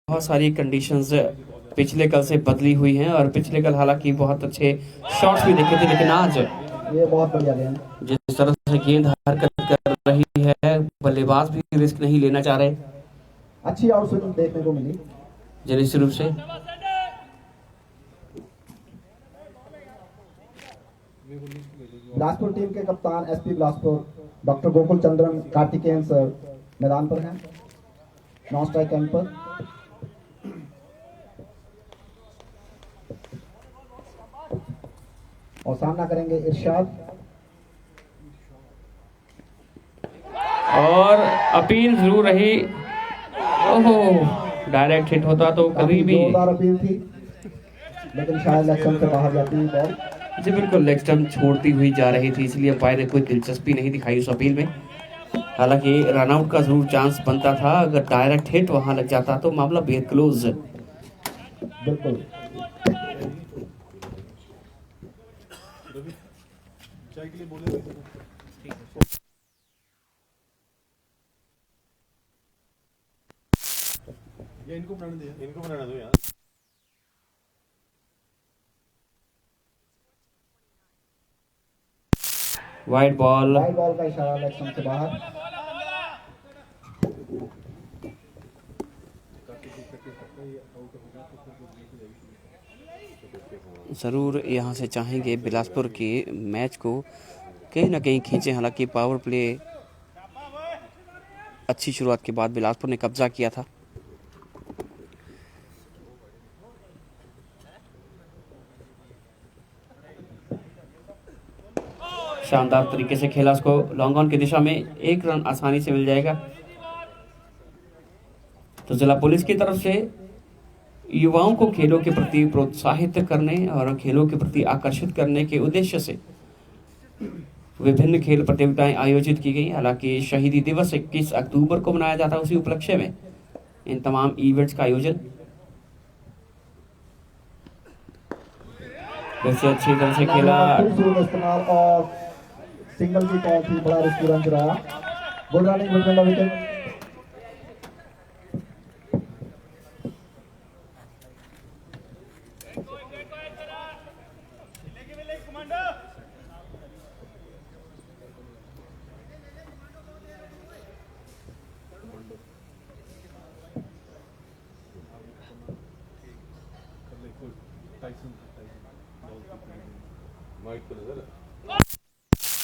बहुत सारी कंडीशंस पिछले कल से बदली हुई हैं और पिछले कल हालांकि बहुत अच्छे शॉट्स भी देखे थे, लेकिन आज ये बहुत बढ़िया गेंद, जिस तरह से गेंद हरकत कर रही है, बल्लेबाज भी रिस्क नहीं लेना चाह रहे अच्छी आउट स्विंग देखने को मिली निश्चित रूप से। बिलासपुर टीम के कप्तान SP Bilaspur doctor Gokul Chandran Karthikeyan sir मैदान पर हैं, नॉन स्ट्राइक कैंप पर। और सामना करेंगे इरशाद। और अपील जरूर रही, ओहो डायरेक्ट हिट होता तो कभी भी जोरदार अपील थी, लेकिन शायद लेग स्टंप से बाहर जाती हुई बॉल। जी बिल्कुल, लेग स्टंप छोड़ती हुई जा रही थी, इसलिए अंपायर ने कोई दिलचस्पी नहीं दिखाई उस अपील में। हालांकि रनआउट का जरूर चांस बनता था, अगर डायरेक्ट हिट वहां लग जाता तो मामला बेहद क्लोज। बिल्कुल इनको बनाने दो यार। वाइड बॉल का इशारा लेग स्टंप से बाहर। ज़रूर यहाँ से चाहेंगे बिलासपुर के मैच को कहीं ना कहीं खींचे। हालांकि पावर प्ले अच्छी शुरुआत के बाद बिलासपुर ने कब्जा किया था। शानदार तरीके से खेला उसको लॉन्ग ऑन की दिशा में, एक रन आसानी से मिल जाएगा। तो जिला पुलिस की तरफ से युवाओं को खेलों के प्रति प्रोत्साहित करने और खेलों के प्रति आकर्षित करने के उद्देश्य से विभिन्न खेल प्रतियोगिताएं आयोजित की गई। हालांकि शहीदी दिवस 21 अक्टूबर को मनाया जाता है, उसी उपलक्ष्य में इन तमाम इवेंट्स का आयोजन। वैसे अच्छी तरह से खेला, इस्तेमाल और सिंगल की कॉल थी, बड़ा रिस्की रन रहा। Good running between the wicket.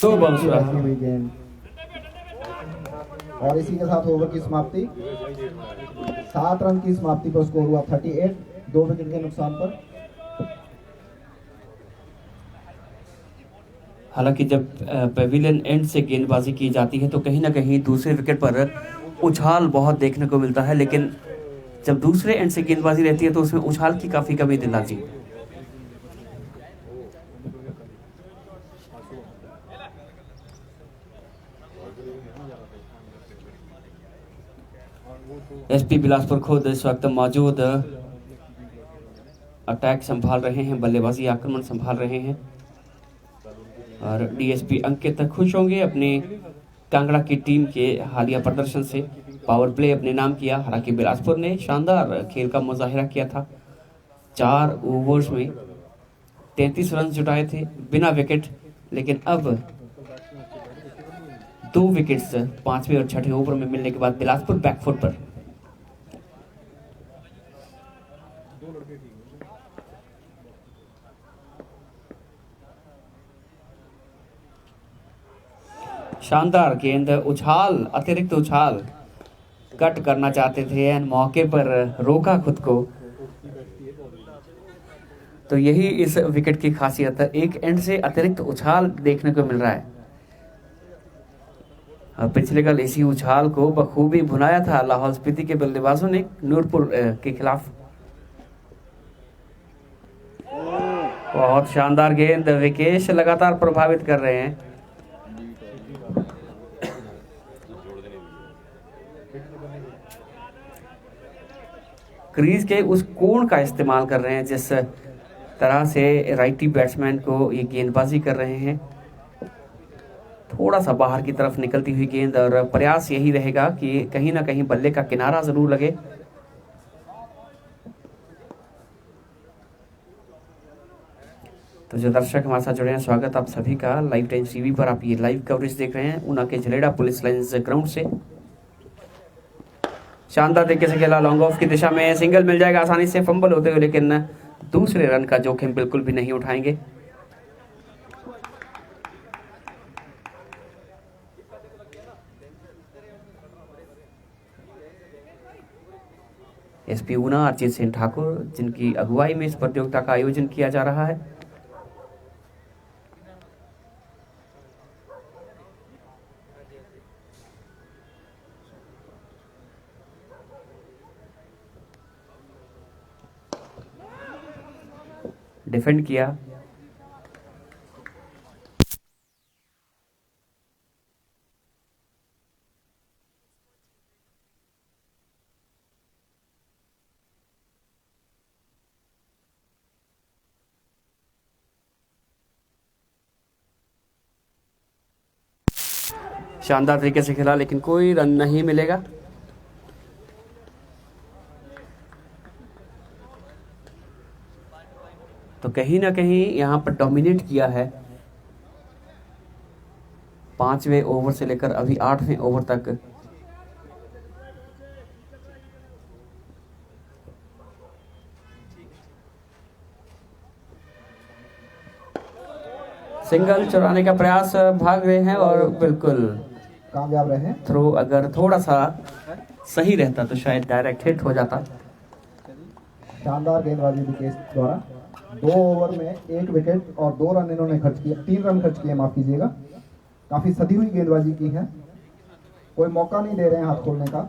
दो बॉल हुई गेंद और इसी के साथ ओवर की समाप्ति। 7 रन की समाप्ति पर स्कोर हुआ 38, 2 विकेट के नुकसान पर। हालांकि जब पेविलियन एंड से गेंदबाजी की जाती है तो कहीं ना कहीं दूसरे विकेट पर उछाल बहुत देखने को मिलता है, लेकिन जब दूसरे एंड से गेंदबाजी रहती है तो उसमें उछाल की काफी कमी दिलाती। एसपी बिलासपुर खुद इस वक्त मौजूद अटैक संभाल रहे हैं, बल्लेबाजी आक्रमण संभाल रहे हैं। और डीएसपी अंकित खुश होंगे अपने कांगड़ा की टीम के हालिया प्रदर्शन से। पावर प्ले अपने नाम किया। हालांकि बिलासपुर ने शानदार खेल का मुजाहिरा किया था। 4 ओवर्स में 33 रन जुटाए थे बिना विकेट, लेकिन अब 2 विकेट्स 5वें और 6ठे ओवर में मिलने के बाद बिलासपुर बैकफुट पर। शानदार गेंद, उछाल, अतिरिक्त उछाल कट करना चाहते थे एंड मौके पर रोका खुद को। तो यही इस विकेट की खासियत है, एक एंड से अतिरिक्त उछाल देखने को मिल रहा है। और पिछले कल इसी उछाल को बखूबी भुनाया था लाहौल स्पीति के बल्लेबाजों ने नूरपुर के खिलाफ। बहुत शानदार गेंद, विकेश लगातार प्रभावित कर रहे हैं। क्रीज के उस कोण का इस्तेमाल कर रहे हैं जिस तरह से राइटी बैट्समैन को ये गेंदबाजी कर रहे हैं। थोड़ा सा बाहर की तरफ निकलती हुई गेंद, और प्रयास यही रहेगा कि कहीं ना कहीं बल्ले का किनारा जरूर लगे। तो जो दर्शक हमारे साथ जुड़े हैं, स्वागत आप सभी का लाइव टाइम्स टीवी पर। आप ये लाइव कवरेज देख रहे हैं ऊना के झलेड़ा पुलिस लाइंस ग्राउंड से। शानदार तरीके से खेला, लॉन्ग ऑफ की दिशा में सिंगल मिल जाएगा आसानी से, फंबल होते हुए, लेकिन दूसरे रन का जोखिम बिल्कुल भी नहीं उठाएंगे। एसपी ऊना अर्चित सिंह ठाकुर, जिनकी अगुवाई में इस प्रतियोगिता का आयोजन किया जा रहा है। डिफेंड किया, शानदार तरीके से खेला, लेकिन कोई रन नहीं मिलेगा। तो कहीं ना कहीं यहां पर डोमिनेट किया है 5वें ओवर से लेकर अभी 8वें ओवर तक। सिंगल चुराने का प्रयास, भाग रहे हैं और बिल्कुल कामयाब रहे। थ्रो अगर थोड़ा सा सही रहता तो शायद डायरेक्ट हिट हो जाता। शानदार गेंदबाजी विकेश द्वारा। 2 ओवर में 1 विकेट और 2 रन इन्होंने खर्च किया, 3 रन खर्च किए, माफ कीजिएगा। काफी सदी हुई गेंदबाजी की है, कोई मौका नहीं दे रहे हैं हाथ खोलने का।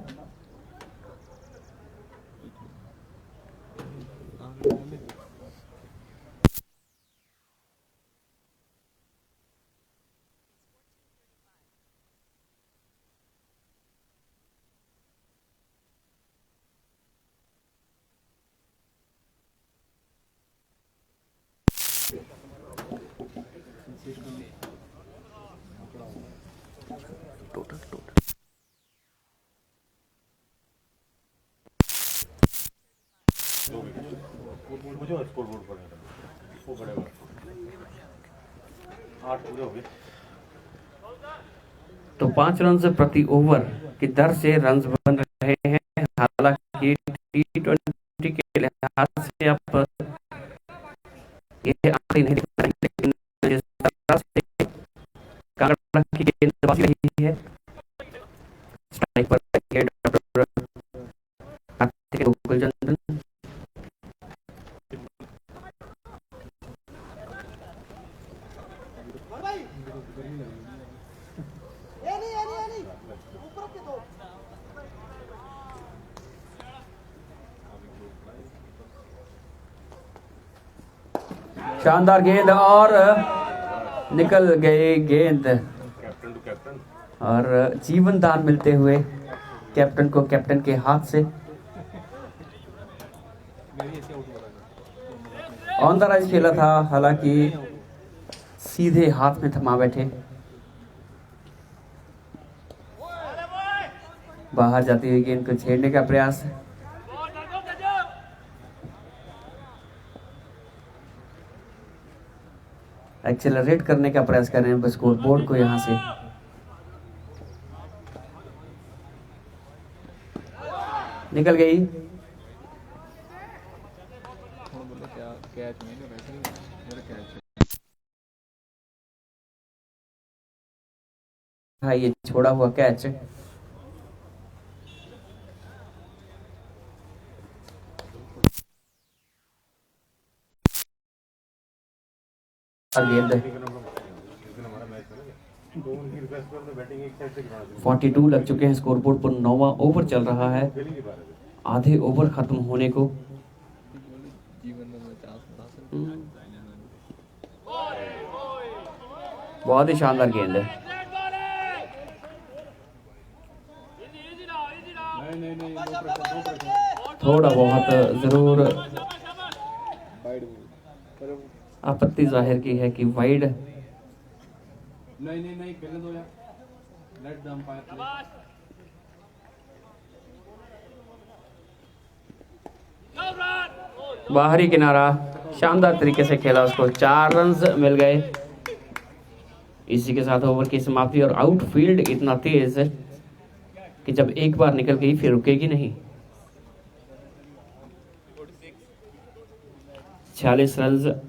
मुझे स्कोर बोर्ड पर वो पड़ेगा 8 पूरे हो गए। तो 5 रन प्रति ओवर की दर से रन बन रहे हैं। हालांकि T20 के लिहाज से आप ये आंकड़े नहीं देख पाएंगे, लेकिन जिस तरह से कांगड़ा की गेंदबाजी रही है, स्ट्राइक पर गोकुल चंद्रन, शानदार गेंद और निकल गए गेंद, कैप्टन टू कैप्टन और जीवन दान मिलते हुए कैप्टन को कैप्टन के हाथ से। ऑन द राइज खेला था, हालांकि सीधे हाथ में थमा बैठे। बाहर जाती हुई गेंद को छेड़ने का प्रयास, एक्सेलरेट करने का प्रयास कर रहे हैं स्कोर बोर्ड को यहां से। निकल गई, हाँ ये छोड़ा हुआ कैच। गेंद 42 लग चुके हैं स्कोर बोर्ड पर। 9वां ओवर चल रहा है, आधे ओवर खत्म होने को। बहुत ही शानदार गेंद है। थोड़ा बहुत जरूर आपत्ति जाहिर की है कि वाइड। नहीं खेलने दो यार, लेट द अंपायर। बाहरी किनारा, शानदार तरीके से खेला, उसको 4 रन मिल गए। इसी के साथ ओवर की समाप्ति। और आउटफील्ड इतना तेज कि जब एक बार निकल गई फिर रुकेगी नहीं। 46 रन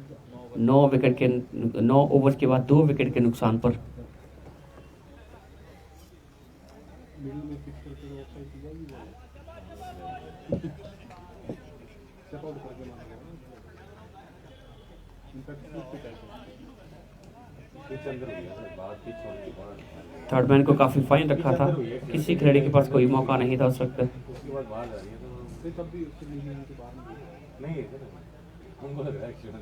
9 ओवर के बाद 2 विकेट के नुकसान पर। थर्ड मैन को काफी फाइन रखा था, किसी खिलाड़ी के पास कोई मौका नहीं था उस वक्त। उसके बाद बाहर जा रही है तो तब भी उसके लिए नहीं है सर, उनको लग रहा है एक्चुअली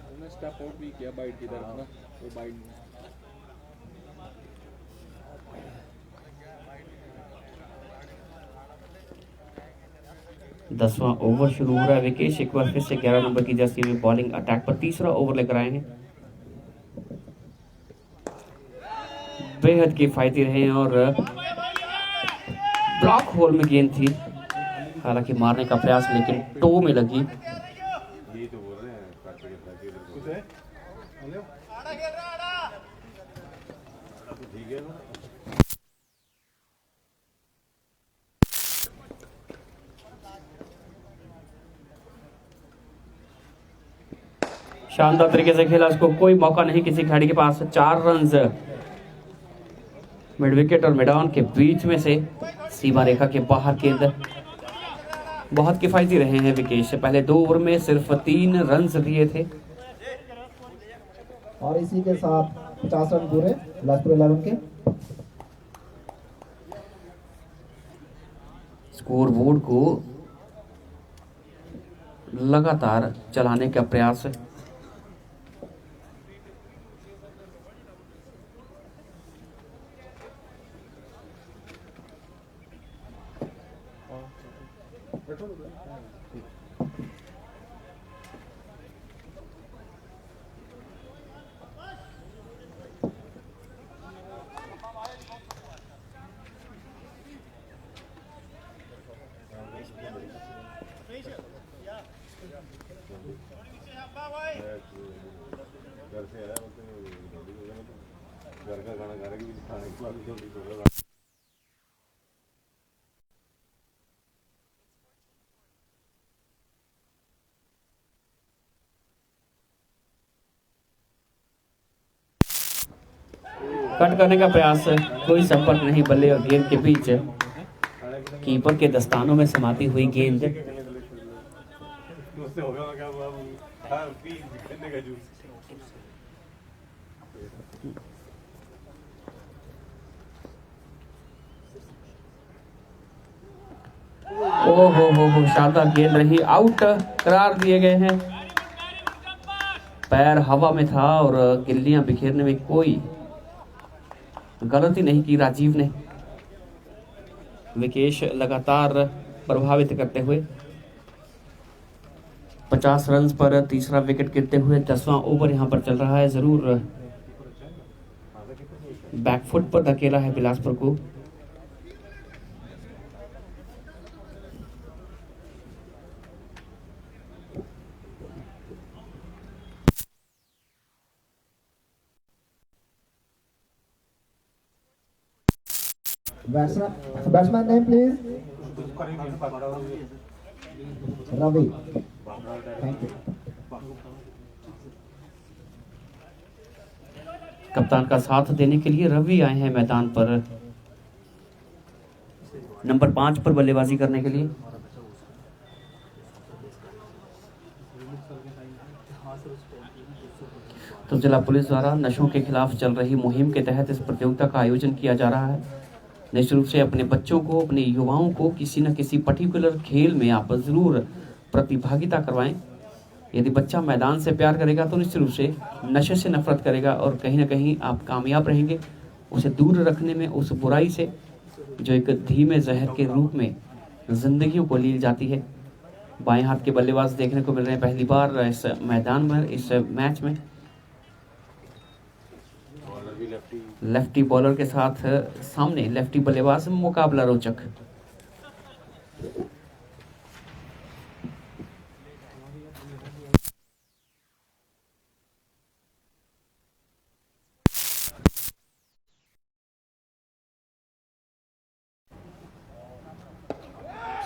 हमने स्टेप आउट भी किया बाइट की तरफ ना, वो बाइट 10वां ओवर शुरू हो रहा है। विकेश एक बार फिर से 11 नंबर की जर्सी में बॉलिंग अटैक पर तीसरा ओवर लेकर आए हैं। बेहद किफायती रहे और ब्लॉक होल में गेंद थी, हालांकि मारने का प्रयास लेकिन टो में लगी। ये तो बोल रहे हैं कुछ है ठीक है ना। शानदार तरीके से खेला, उसको कोई मौका नहीं किसी खिलाड़ी के पास। 4 रन मिड विकेट और मिड ऑन के बीच में से सीमा रेखा के बाहर गेंद। बहुत किफायती रहे हैं विकेश, पहले 2 ओवर में सिर्फ 3 रन दिए थे। और इसी के साथ 50 रन पूरे बिलासपुर 11 के। स्कोर बोर्ड को लगातार चलाने का प्रयास। घर से आया घर का खाना खा रहे कि खाने के बाद जल्दी सो रहा। कट करने का प्रयास, कोई संपर्क नहीं बल्ले और गेंद के बीच। कीपर के दस्तानों में समाती हुई गेंद। उससे होगा क्या हुआ, हाँ पी गन्ने का जूस। ओ हो शानदार गेंद रही, आउट करार दिए गए हैं। पैर हवा में था और गिल्लियां बिखेरने में कोई गलती नहीं की राजीव ने। विकेश लगातार प्रभावित करते हुए 50 रन पर तीसरा विकेट गिरते हुए 10वां ओवर यहां पर चल रहा है। जरूर बैकफुट पर धकेला है बिलासपुर को। Batsman name please. Ravi, thank you. कप्तान का साथ देने के लिए रवि आए हैं मैदान पर, नंबर 5 पर बल्लेबाजी करने के लिए। तो जिला पुलिस द्वारा नशों के खिलाफ चल रही मुहिम के तहत इस प्रतियोगिता का आयोजन किया जा रहा है। निश्चित रूप से अपने बच्चों को, अपने युवाओं को किसी न किसी पर्टिकुलर खेल में आप जरूर प्रतिभागिता करवाएं। यदि बच्चा मैदान से प्यार करेगा तो निश्चित रूप से नशे से नफरत करेगा और कहीं ना कहीं आप कामयाब रहेंगे उसे दूर रखने में, उस बुराई से जो एक धीमे जहर के रूप में जिंदगियों को ली जाती है। बाएं हाथ के बल्लेबाज देखने को मिल रहे हैं पहली बार इस मैदान में, इस मैच में। लेफ्टी बॉलर के साथ सामने लेफ्टी बल्लेबाज, मुकाबला रोचक।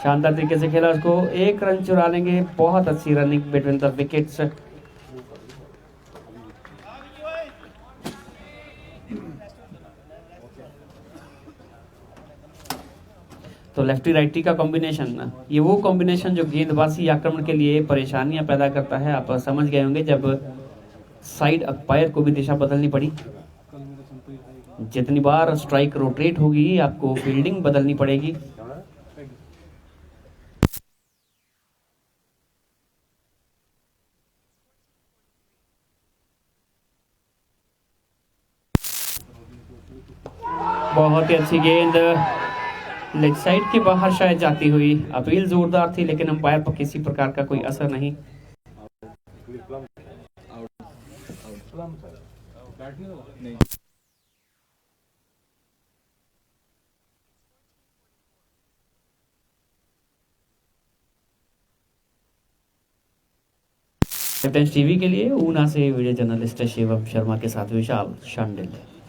शानदार तरीके से खेला उसको, एक रन चुरा लेंगे। बहुत अच्छी रनिंग बिटवीन द विकेट्स। तो लेफ्टी राइटी का कॉम्बिनेशन, ये वो कॉम्बिनेशन जो गेंदबाजी आक्रमण के लिए परेशानियां पैदा करता है। आप समझ गए होंगे जब साइड अंपायर को भी दिशा बदलनी पड़ी। जितनी बार स्ट्राइक रोटेट होगी आपको फील्डिंग बदलनी पड़ेगी। बहुत ही अच्छी गेंद लेग साइड के बाहर शायद जाती हुई। अपील जोरदार थी लेकिन अंपायर पर किसी प्रकार का कोई असर नहीं। कैप्टन टीवी के लिए ऊना से वीडियो जर्नलिस्ट शिवम शर्मा के साथ विशाल शांडिल।